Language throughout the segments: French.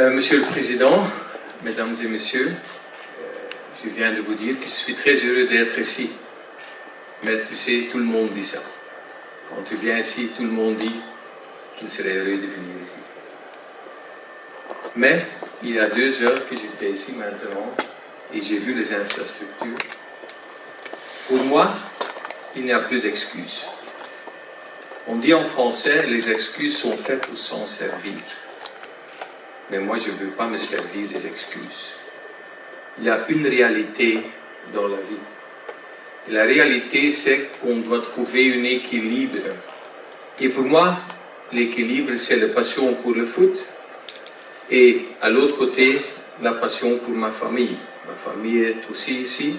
Monsieur le Président, Mesdames et Messieurs, je viens de vous dire que je suis très heureux d'être ici. Mais tu sais, tout le monde dit ça. Quand tu viens ici, tout le monde dit qu'il serait heureux de venir ici. Mais il y a 2 heures que j'étais ici maintenant et j'ai vu les infrastructures. Pour moi, il n'y a plus d'excuses. On dit en français, les excuses sont faites pour s'en servir. Mais moi, je ne veux pas me servir des excuses. Il y a une réalité dans la vie. Et la réalité, c'est qu'on doit trouver un équilibre. Et pour moi, l'équilibre, c'est la passion pour le foot. Et à l'autre côté, la passion pour ma famille. Ma famille est aussi ici.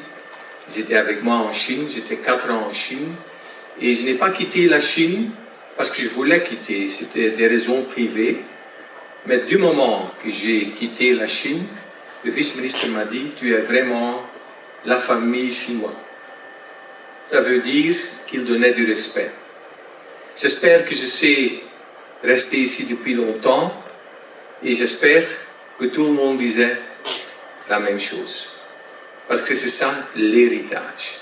Ils étaient avec moi en Chine. J'étais 4 ans en Chine. Et je n'ai pas quitté la Chine parce que je voulais quitter. C'était des raisons privées. Mais du moment que j'ai quitté la Chine, le vice-ministre m'a dit « Tu es vraiment la famille chinoise ». Ça veut dire qu'il donnait du respect. J'espère que je sais rester ici depuis longtemps et j'espère que tout le monde disait la même chose. Parce que c'est ça l'héritage.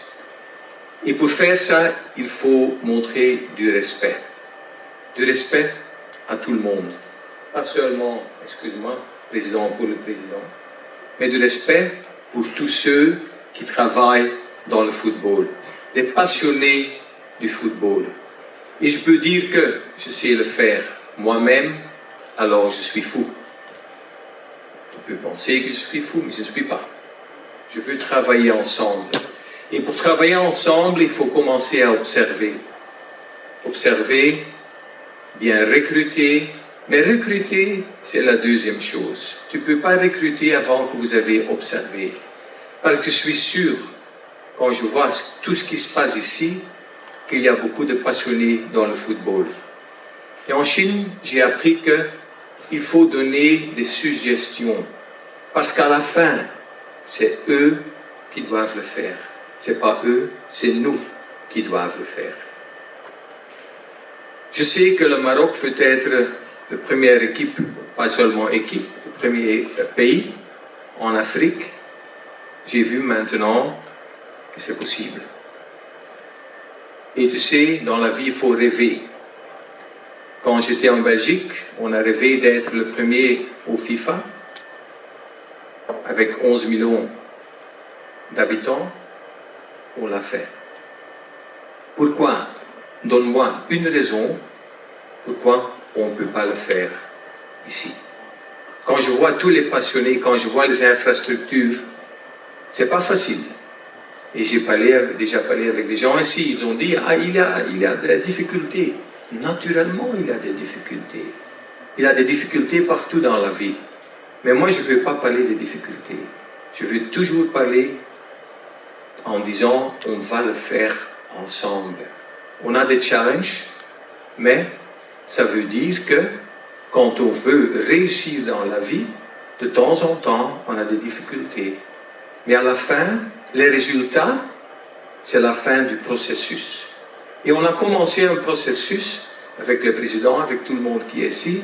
Et pour faire ça, il faut montrer du respect. Du respect à tout le monde. Pas seulement, excuse-moi, président pour le président, mais du respect pour tous ceux qui travaillent dans le football, des passionnés du football. Et je peux dire que je sais le faire moi-même, alors je suis fou. Tu peux penser que je suis fou, mais je ne suis pas. Je veux travailler ensemble. Et pour travailler ensemble, il faut commencer à observer. Observer, bien recruter. Mais recruter, c'est la deuxième chose. Tu ne peux pas recruter avant que vous avez observé. Parce que je suis sûr, quand je vois tout ce qui se passe ici, qu'il y a beaucoup de passionnés dans le football. Et en Chine, j'ai appris qu'il faut donner des suggestions. Parce qu'à la fin, c'est eux qui doivent le faire. Ce n'est pas eux, c'est nous qui doivent le faire. Je sais que le Maroc peut être la première équipe, pas seulement équipe, le premier pays en Afrique. J'ai vu maintenant que c'est possible. Et tu sais, dans la vie, il faut rêver. Quand j'étais en Belgique, on a rêvé d'être le premier au FIFA, avec 11 millions d'habitants. On l'a fait. Pourquoi? Donne-moi une raison pourquoi on ne peut pas le faire ici. Quand je vois tous les passionnés, quand je vois les infrastructures, c'est pas facile. Et j'ai déjà parlé avec des gens ici, ils ont dit « Ah, il y a des difficultés. » Naturellement, il y a des difficultés. Il y a des difficultés partout dans la vie. Mais moi, je ne veux pas parler des difficultés. Je veux toujours parler en disant « On va le faire ensemble. » On a des challenges, mais ça veut dire que quand on veut réussir dans la vie, de temps en temps, on a des difficultés. Mais à la fin, les résultats, c'est la fin du processus. Et on a commencé un processus avec le président, avec tout le monde qui est ici,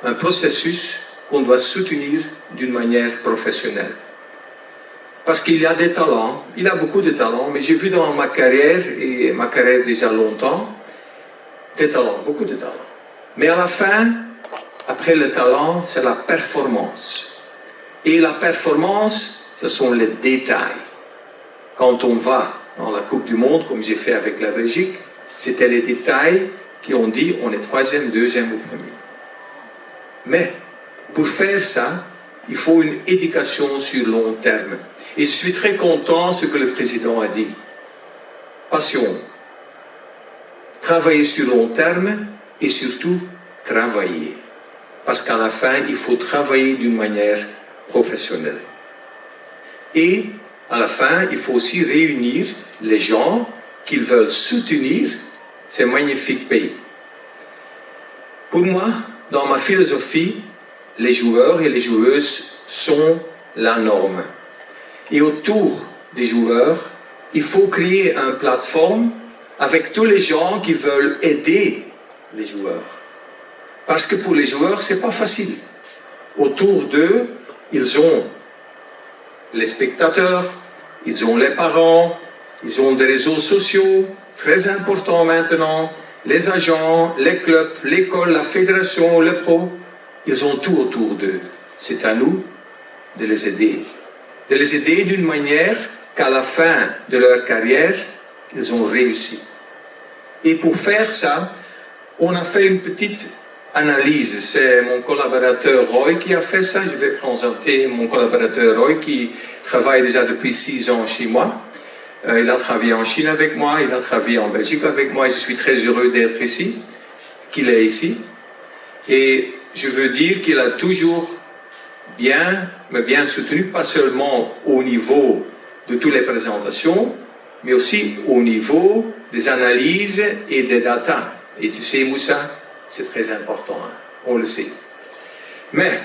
un processus qu'on doit soutenir d'une manière professionnelle. Parce qu'il y a des talents, il y a beaucoup de talents, mais j'ai vu dans ma carrière, et ma carrière déjà longtemps, des talents, beaucoup de talents. Mais à la fin, après le talent, c'est la performance. Et la performance, ce sont les détails. Quand on va dans la Coupe du Monde, comme j'ai fait avec la Belgique, c'était les détails qui ont dit on est 3e, 2e ou 1er. Mais pour faire ça, il faut une éducation sur long terme. Et je suis très content de ce que le président a dit. Passion. Travailler sur long terme et surtout travailler. Parce qu'à la fin, il faut travailler d'une manière professionnelle. Et à la fin, il faut aussi réunir les gens qui veulent soutenir ces magnifiques pays. Pour moi, dans ma philosophie, les joueurs et les joueuses sont la norme. Et autour des joueurs, il faut créer une plateforme avec tous les gens qui veulent aider les joueurs. Parce que pour les joueurs, ce n'est pas facile. Autour d'eux, ils ont les spectateurs, ils ont les parents, ils ont des réseaux sociaux, très importants maintenant, les agents, les clubs, l'école, la fédération, le pro, ils ont tout autour d'eux. C'est à nous de les aider. De les aider d'une manière qu'à la fin de leur carrière, ils ont réussi. Et pour faire ça, on a fait une petite analyse. C'est mon collaborateur Roy qui a fait ça. Je vais présenter mon collaborateur Roy qui travaille déjà depuis 6 ans chez moi. Il a travaillé en Chine avec moi, il a travaillé en Belgique avec moi et je suis très heureux d'être ici, qu'il est ici. Et je veux dire qu'il a toujours bien soutenu, pas seulement au niveau de toutes les présentations, mais aussi au niveau des analyses et des data. Et tu sais, Moussa, c'est très important, hein? On le sait. Mais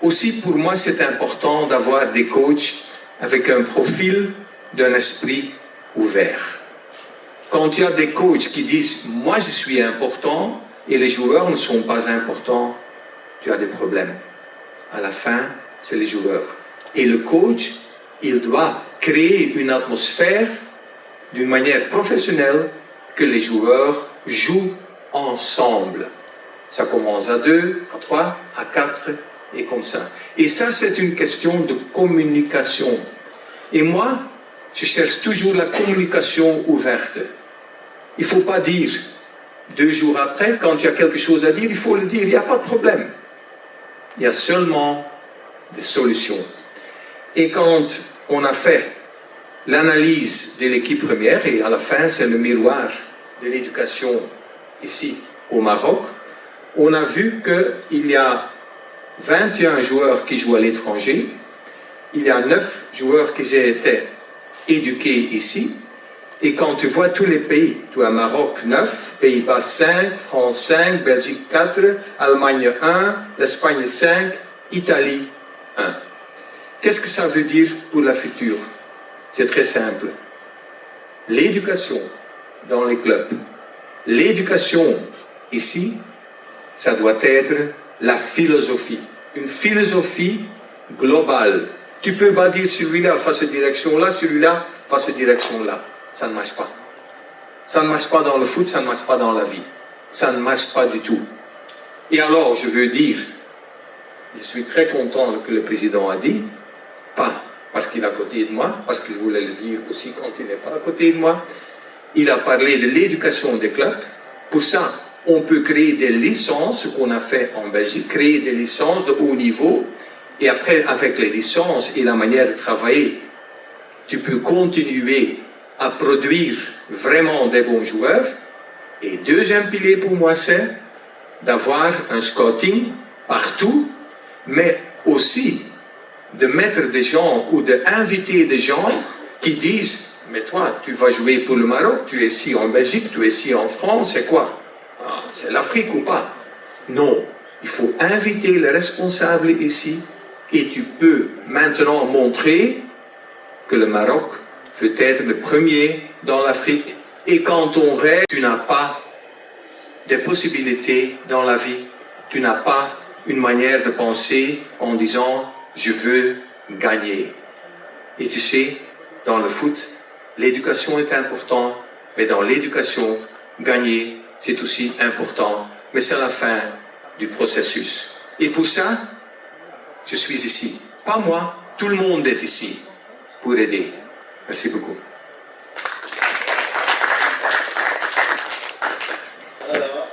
aussi pour moi, c'est important d'avoir des coachs avec un profil d'un esprit ouvert. Quand il y a des coachs qui disent « moi je suis important » et les joueurs ne sont pas importants, tu as des problèmes. À la fin, c'est les joueurs. Et le coach, il doit créer une atmosphère d'une manière professionnelle que les joueurs jouent ensemble. Ça commence à 2, à 3, à 4 et comme ça. Et ça, c'est une question de communication. Et moi, je cherche toujours la communication ouverte. Il ne faut pas dire 2 jours après, quand il y a quelque chose à dire, il faut le dire, il n'y a pas de problème. Il y a seulement des solutions. Et quand on a fait l'analyse de l'équipe première, et à la fin, c'est le miroir de l'éducation ici au Maroc, on a vu qu'il y a 21 joueurs qui jouent à l'étranger, il y a 9 joueurs qui étaient éduqués ici, et quand tu vois tous les pays, tu as Maroc 9, Pays-Bas 5, France 5, Belgique 4, Allemagne 1, l'Espagne 5, Italie 1. Qu'est-ce que ça veut dire pour la future? C'est très simple. L'éducation dans les clubs, l'éducation ici, ça doit être la philosophie. Une philosophie globale. Tu peux pas dire celui-là va cette direction-là, celui-là va cette direction-là. Ça ne marche pas. Ça ne marche pas dans le foot, ça ne marche pas dans la vie. Ça ne marche pas du tout. Et alors, je veux dire, je suis très content que le président a dit, pas parce qu'il est à côté de moi, parce que je voulais le dire aussi quand il n'est pas à côté de moi, il a parlé de l'éducation des clubs. Pour ça, on peut créer des licences, ce qu'on a fait en Belgique, créer des licences de haut niveau, et après, avec les licences et la manière de travailler, tu peux continuer à produire vraiment des bons joueurs. Et deuxième pilier pour moi, c'est d'avoir un scouting partout, mais aussi de mettre des gens ou d'inviter des gens qui disent « Mais toi, tu vas jouer pour le Maroc, tu es ici en Belgique, tu es ici en France, c'est quoi? Ah, c'est l'Afrique ou pas ?» Non, il faut inviter les responsables ici et tu peux maintenant montrer que le Maroc veut être le premier dans l'Afrique. Et quand on rêve, tu n'as pas de possibilités dans la vie. Tu n'as pas une manière de penser en disant « je veux gagner ». Et tu sais, dans le foot, l'éducation est importante, mais dans l'éducation, gagner, c'est aussi important. Mais c'est la fin du processus. Et pour ça, je suis ici. Pas moi, tout le monde est ici pour aider. Merci beaucoup. Alors,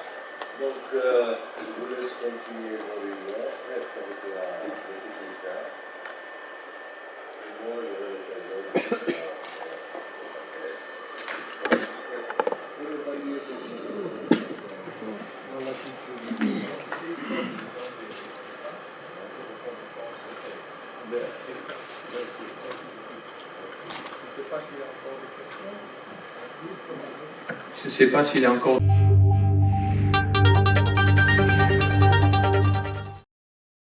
donc, je vous laisse continuer vos réunions, peut-être avec le technicien. Et moi, j'aurai l'occasion de... Merci. Merci. Je ne sais pas s'il y a encore des questions. Je ne sais pas s'il y a encore...